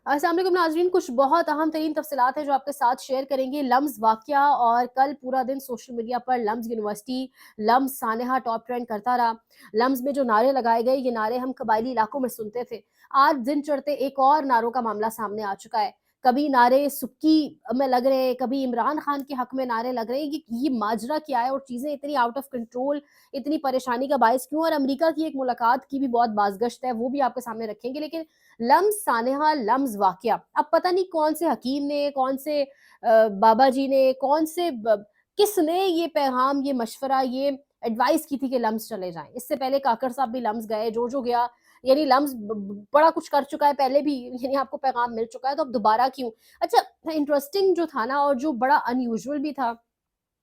अस्सलाम वालेकुम नाज़रीन, कुछ बहुत अहम तरीन तफ़सीलात हैं जो आपके साथ शेयर करेंगे। लम्ज़ वाक़या, और कल पूरा दिन सोशल मीडिया पर लम्ज़ यूनिवर्सिटी, लम्ज़ सानेहा टॉप ट्रेंड करता रहा। लम्ज़ में जो नारे लगाए गए, ये नारे हम कबायली इलाकों में सुनते थे। आज दिन चढ़ते एक और नारों का मामला सामने आ चुका है। कभी नारे सुक्की में लग रहे हैं, कभी इमरान खान के हक में नारे लग रहे हैं। ये माजरा क्या है और चीज़ें इतनी आउट ऑफ कंट्रोल, इतनी परेशानी का बायस क्यों? और अमेरिका की एक मुलाकात की भी बहुत बाज़गश्त है, वो भी आपके सामने रखेंगे। लेकिन लम्ज़ सानेहा, लम्ज़ वाक़या, अब पता नहीं कौन से हकीम ने, कौन से बाबा जी ने, कौन से किसने ये पैगाम, ये मशवरा, ये एडवाइस की थी कि लम्ज़ चले जाएँ। इससे पहले काकर साहब भी लम्ज़ गए, जो गया, यानी लम्ज़ बड़ा कुछ कर चुका है पहले भी, यानी आपको पैगाम मिल चुका है, तो अब दोबारा क्यों? अच्छा, इंटरेस्टिंग जो था ना, और जो बड़ा अनयूजुअल भी था,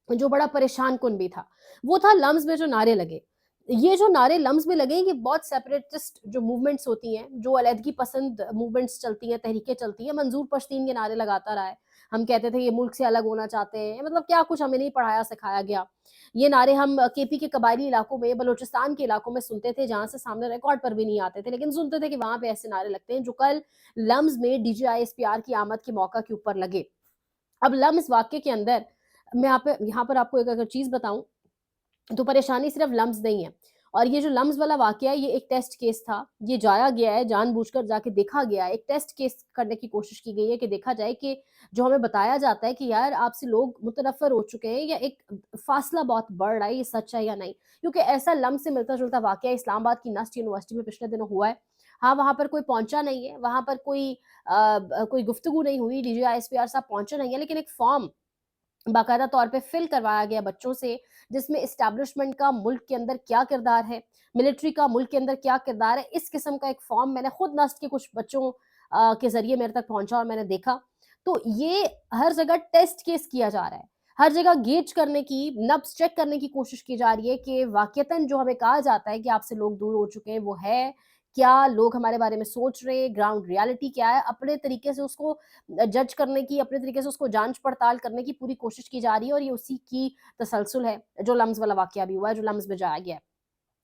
जो बड़ा परेशान कुन भी था, वो था लम्ज़ में जो नारे लगे। ये जो नारे लम्ज़ में लगे, ये बहुत सेपरेटिस्ट जो मूवमेंट्स होती हैं, जो अलहदगी पसंद मूवमेंट्स चलती हैं, तहरीकें चलती हैं, मंजूर पश्तीन ये नारे लगाता रहा है। हम कहते थे ये मुल्क से अलग होना चाहते हैं, मतलब क्या कुछ हमें नहीं पढ़ाया सिखाया गया। ये नारे हम केपी के कबायली इलाकों में, बलूचिस्तान के इलाकों में सुनते थे, जहाँ से सामने रिकॉर्ड पर भी नहीं आते थे, लेकिन सुनते थे कि वहाँ पे ऐसे नारे लगते हैं, जो कल लम्ज़ में डीजीआईएसपीआर की आमद के मौका के ऊपर लगे। अब लम्ज़ वाक़ये के अंदर मैं यहाँ पर आपको एक अगर चीज़ बताऊँ, तो परेशानी सिर्फ लम्ज़ नहीं है। और ये जो लम्ज़ वाला वाक़या है, ये एक टेस्ट केस था। ये जाया गया है, जानबूझकर जाके देखा गया है। एक टेस्ट केस करने की कोशिश की गई है कि देखा जाए कि जो हमें बताया जाता है कि यार आपसे लोग मुतनफ़्फ़र हो चुके हैं, या एक फ़ासला बहुत बढ़ रहा है, ये सच है या नहीं? क्योंकि ऐसा लम्ज़ से मिलता-जुलता वाक़या इस्लामाबाद की नस्ट यूनिवर्सिटी में पिछले दिनों हुआ है। हाँ, वहाँ पर कोई पहुँचा नहीं है, वहाँ पर कोई गुफ्तगू नहीं हुई, डीजीआईएसपीआर साहब पहुँचे नहीं हैं, लेकिन एक फ़ॉर्म बाकायदा तौर पे फिल करवाया गया बच्चों से, जिसमें एस्टेब्लिशमेंट का मुल्क के अंदर क्या किरदार है, मिलिट्री का मुल्क के अंदर क्या किरदार है, इस किस्म का एक फॉर्म मैंने खुद नस्ट के कुछ बच्चों के ज़रिए मेरे तक पहुँचा और मैंने देखा। तो ये हर जगह टेस्ट केस किया जा रहा है। हर जगह गेज करने की, नब्ज़ चेक करने की कोशिश की जा रही है कि वाक़ईतन जो हमें कहा जाता है कि आपसे लोग दूर हो चुके हैं, वो है? क्या लोग हमारे बारे में सोच रहे हैं? ग्राउंड रियलिटी क्या है? अपने तरीके से उसको जज करने की, अपने तरीके से उसको जाँच-पड़ताल करने की पूरी कोशिश की जा रही है, और ये उसी की तसलसल है, जो लम्ज़ वाला वाक़या भी हुआ है, जो लम्ज़ में जाया गया है।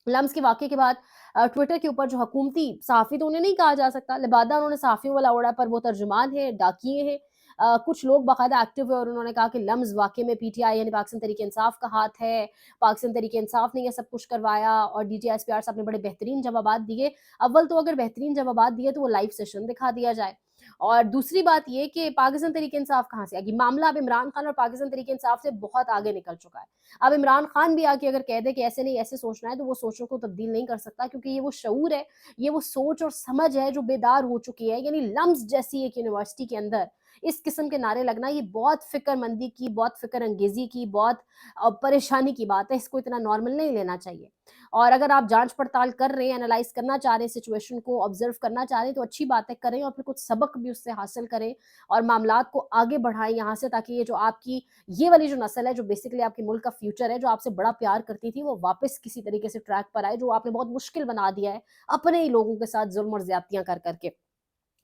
लम्स के वाक़ये के बाद ट्विटर के ऊपर जो हकूमती सहाफ़ी, तो उन्हें नहीं कहा जा सकता, लिबादा उन्होंने सहाफ़ियों वाला ओढ़ा, पर वो तर्जुमान हैं, डाकिये हैं। कुछ लोग बाकायदा एक्टिव हुए और उन्होंने कहा कि लम्स वाक़ये में पीटीआई यानी पाकिस्तान तहरीक-ए-इंसाफ का हाथ है, पाकिस्तान तहरीक-ए-इंसाफ ने ये सब कुछ करवाया, और डीजीएसपीआर साहब ने बड़े बेहतरीन जवाबात दिए। अव्वल तो अगर बेहतरीन जवाबात दिए तो वो लाइव सेशन दिखा दिया जाए। और दूसरी बात ये कि पाकिस्तान तहरीक-ए-इंसाफ कहाँ से आ गई? मामला अब इमरान खान और पाकिस्तान तहरीक-ए-इंसाफ से बहुत आगे निकल चुका है। अब इमरान खान भी आके अगर कह दे कि ऐसे नहीं ऐसे सोचना है, तो वो सोचों को तब्दील नहीं कर सकता, क्योंकि ये वो शऊर है, ये वो सोच और समझ है जो बेदार हो चुकी है। यानी लम्ज़ जैसी एक यूनिवर्सिटी के अंदर इस किस्म के नारे लगना, ये बहुत फ़िक्रमंदी की, बहुत फ़िक्र अंगेज़ी की, बहुत परेशानी की बात है। इसको इतना नॉर्मल नहीं लेना चाहिए। और अगर आप जाँच-पड़ताल कर रहे हैं, एनालाइज़ करना चाह रहे हैं, सिचुएशन को ऑब्ज़र्व करना चाह रहे हैं, तो अच्छी बात है, करें, और फिर कुछ सबक भी उससे हासिल करें और मामलात को आगे बढ़ाएँ यहाँ से, ताकि ये जो आपकी ये वाली जो नस्ल है, जो बेसिकली आपके मुल्क का फ्यूचर है, जो आपसे बड़ा प्यार करती थी, वो वापस किसी तरीके से ट्रैक पर आए, जो आपने बहुत मुश्किल बना दिया है, अपने ही लोगों के साथ ज़ुल्म और ज़्यादतियाँ कर के।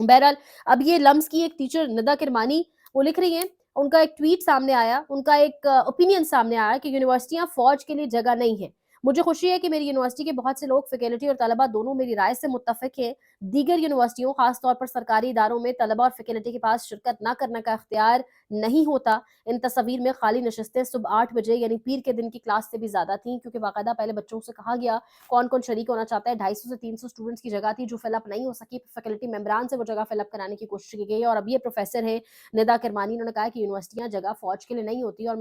बहरहाल, अब ये लम्स की एक टीचर निदा किरमानी, वो लिख रही हैं, उनका एक ट्वीट सामने आया, उनका एक ओपिनियन सामने आया कि यूनिवर्सिटियाँ फ़ौज के लिए जगह नहीं है। मुझे खुशी है कि मेरी यूनिवर्सिटी के बहुत से लोग, फैकल्टी और तलबा दोनों मेरी राय से मुत्तफ़िक हैं। दीगर यूनिवर्सिटियों, ख़ास तौर पर सरकारी इदारों में तलबा और फैकल्टी के पास शिरकत ना करने का इख्तियार नहीं होता। इन तस्वीर में खाली नशिस्तें सुबह 8 बजे यानी पीर के दिन की क्लास से भी ज़्यादा थीं, क्योंकि बाकायदा पहले बच्चों से कहा गया कौन-कौन शरीक होना चाहता है। 250 से 300 स्टूडेंट्स की जगह थी जो फिल अप नहीं हो सकी। फैकल्टी मेंबरान से वो जगह फिल अप कराने की कोशिश की गई है, और अब ये प्रोफ़ेसर हैं निदा किरमानी, उन्होंने कहा है कि यूनिवर्सिटियाँ जगह फ़ौज के लिए नहीं होती, और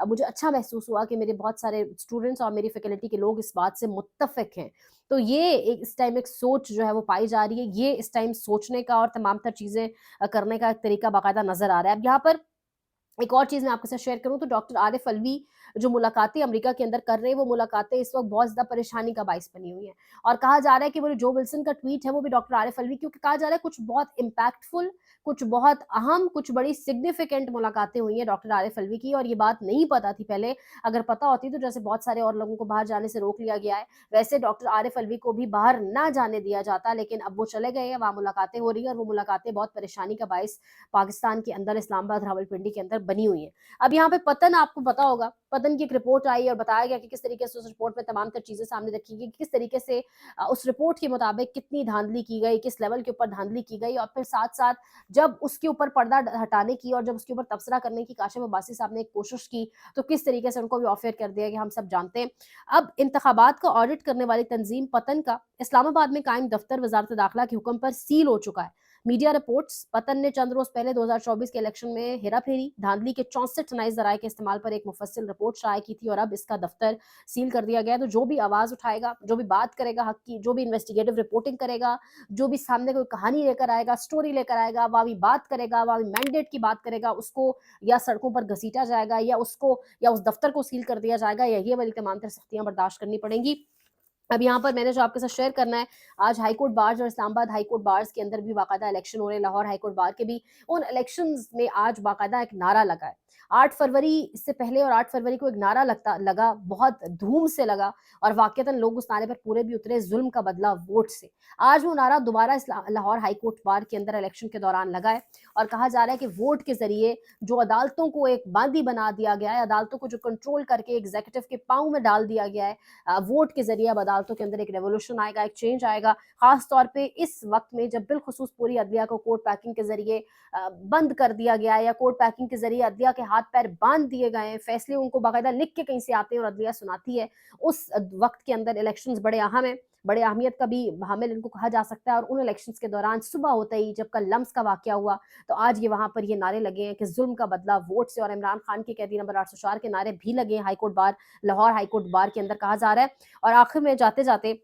मुझे अच्छा महसूस हुआ कि मेरे बहुत सारे स्टूडेंट्स और मेरी फैकल्टी के लोग इस बात से मुत्तफ़िक हैं। तो ये एक इस टाइम एक सोच जो है वो पाई जा रही है। ये इस टाइम सोचने का और तमाम तर चीज़ें करने का एक तरीका बाकायदा नज़र आ रहा है। अब यहाँ पर एक और चीज़ मैं आपके साथ शेयर करूँ, तो डॉक्टर आरिफ अलवी जो मुलाकातें अमेरिका के अंदर कर रहे हैं, वो मुलाकातें इस वक़्त बहुत ज़्यादा परेशानी का बाइस बनी हुई हैं। और कहा जा रहा है कि वो जो जो विल्सन का ट्वीट है, वो भी डॉक्टर आरिफ अलवी, क्योंकि कहा जा रहा है कुछ बहुत इम्पैक्टफुल, कुछ बहुत अहम, कुछ बड़ी सिग्निफिकेंट मुलाकातें हुई हैं डॉक्टर आरिफ अलवी की, और ये बात नहीं पता थी पहले। अगर पता होती तो जैसे बहुत सारे और लोगों को बाहर जाने से रोक लिया गया है, वैसे डॉक्टर आरिफ अलवी को भी बाहर ना जाने दिया जाता, लेकिन अब वो चले गए हैं, वहाँ मुलाकातें हो रही हैं, और वो मुलाकातें बहुत परेशानी का बाइस पाकिस्तान के अंदर, इस्लामाबाद, रावलपिंडी के अंदर बनी हुई हैं। अब यहाँ पे पतन आपको पता होगा, पतन की एक रिपोर्ट आई और बताया गया कि किस तरीके से उस रिपोर्ट में तमाम तर चीज़ें सामने रखी गई, किस तरीके से उस रिपोर्ट के मुताबिक कितनी धांधली की गई, किस लेवल के ऊपर धांधली की गई, और फिर साथ-साथ जब उसके ऊपर पर्दा हटाने की और जब उसके ऊपर तबसरा करने की काशिफ अब्बासी साहब ने एक कोशिश की, तो किस तरीके से उनको भी ऑफ एयर कर दिया गया, हम सब जानते हैं। अब इंतखाबात का ऑडिट करने वाली तंजीम पतन का इस्लामाबाद में कायम दफ्तर वजारत दाखिला के हुक्म पर सील हो चुका है। मीडिया रिपोर्ट्स, पतन ने चंद रोज पहले 2024 के इलेक्शन में हेरा फेरी, धांधली के 64 नए जराये के इस्तेमाल पर एक मुफस्सिल रिपोर्ट शाये की थी, और अब इसका दफ्तर सील कर दिया गया है। तो जो भी आवाज उठाएगा, जो भी बात करेगा हक की, जो भी इन्वेस्टिगेटिव रिपोर्टिंग करेगा, जो भी सामने कोई कहानी लेकर आएगा, स्टोरी लेकर आएगा, वावी बात करेगा, वावी मैंडेट की बात करेगा, उसको या सड़कों पर घसीटा जाएगा, या उस दफ्तर को सील कर दिया जाएगा, या ये वाली तमाम तर सख्तियां बर्दाश्त करनी पड़ेंगी। अब यहाँ पर मैंने जो आपके साथ शेयर करना है, आज हाई कोर्ट बार्स और इस्लामाबाद हाई कोर्ट बार्स के अंदर भी बाकायदा इलेक्शन हो रहे हैं, लाहौर हाई कोर्ट बार के भी। उन इलेक्शंस में आज बाकायदा एक नारा लगा है। 8 फरवरी से पहले और 8 फरवरी को एक नारा लगा, बहुत धूम से लगा, और वाक़तन लोग उस नारे पर पूरे भी उतरे, ज़ुल्म का बदला वोट से। आज वो नारा दोबारा इस लाहौर हाई कोर्ट बार के अंदर इलेक्शन के दौरान लगा है, और कहा जा रहा है कि वोट के ज़रिए जो अदालतों को एक बांदी बना दिया गया है, अदालतों को जो कंट्रोल करके एग्ज़ीक्यूटिव के पाँव में डाल दिया गया है, वोट के ज़रिए अब अदालतों के अंदर एक रेवोल्यूशन आएगा, एक चेंज आएगा। ख़ास तौर पे इस वक़्त में जब बिलख़ुसूस पूरी अदलिया को कोर्ट पैकिंग के ज़रिए बंद कर दिया गया है, या कोर्ट पैकिंग के ज़रिए अदलिया के हाथ-पैर बाँध दिए गए हैं, फ़ैसले उनको बाकायदा लिख के कहीं से आते हैं और अदलिया सुनाती है। उस वक़्त के अंदर इलेक्शंस बड़े अहम हैं, बड़े अहमियत का भी हामिल इनको कहा जा सकता है, और उन इलेक्शंस के दौरान सुबह होते ही जब कल लम्स का वाक़या हुआ, तो आज ये वहाँ पर ये नारे लगे हैं कि ज़ुल्म का बदला वोट से, और इमरान खान के कैदी नंबर 804 के नारे भी लगे हैं high court bar, Lahore high court bar के अंदर, कहा जा रहा है। और आखिर में जाते-जाते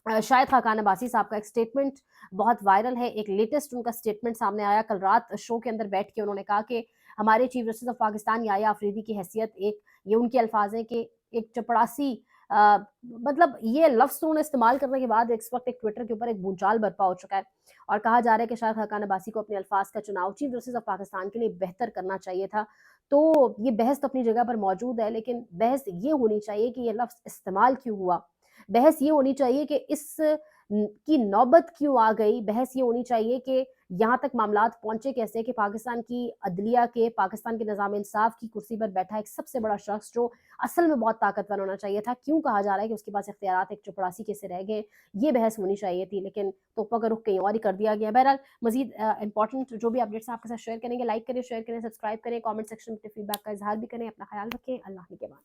शाहिद खाकान अब्बासी साहब का एक स्टेटमेंट बहुत वायरल है, एक लेटेस्ट उनका स्टेटमेंट सामने आया। कल रात शो के अंदर बैठ के उन्होंने कहा कि हमारे chief justice of Pakistan Yahya Afridi की हैसियत एक, ये उनके अल्फाज हैं कि एक चपड़ासी, मतलब ये लफ्ज़ तो उन्होंने इस्तेमाल करने के बाद इस वक्त एक ट्विटर के ऊपर एक भूचाल बर्पा हो चुका है, और कहा जा रहा है कि शाहिद खाकान अब्बासी को अपने अल्फाज का चुनाव चीफ जस्टिस ऑफ पाकिस्तान के लिए बेहतर करना चाहिए था। तो ये बहस तो अपनी जगह पर मौजूद है, लेकिन बहस ये होनी चाहिए कि ये लफ्ज़ इस्तेमाल क्यों हुआ? बहस ये होनी चाहिए कि की नौबत क्यों आ गई? बहस ये होनी चाहिए कि यहाँ तक मामलात पहुँचे कैसे, कि पाकिस्तान की अदलिया के, पाकिस्तान के निज़ाम-ए-इंसाफ़ की कुर्सी पर बैठा एक सबसे बड़ा शख़्स जो असल में बहुत ताकतवर होना चाहिए था, क्यों कहा जा रहा है कि उसके पास इख्तियारात एक चपड़ासी के से रह गए? ये बहस होनी चाहिए थी, लेकिन तोपा का रुख कहीं और ही कर दिया गया। बहरहाल मज़ीद इम्पोर्टेंट जो भी अपडेट्स आपके साथ शेयर करेंगे, लाइक करें, शेयर करें, सब्सक्राइब करें, कमेंट सेक्शन में अपने फीडबैक का इज़हार भी करें। अपना ख़्याल रखें। अल्लाह निगहबान।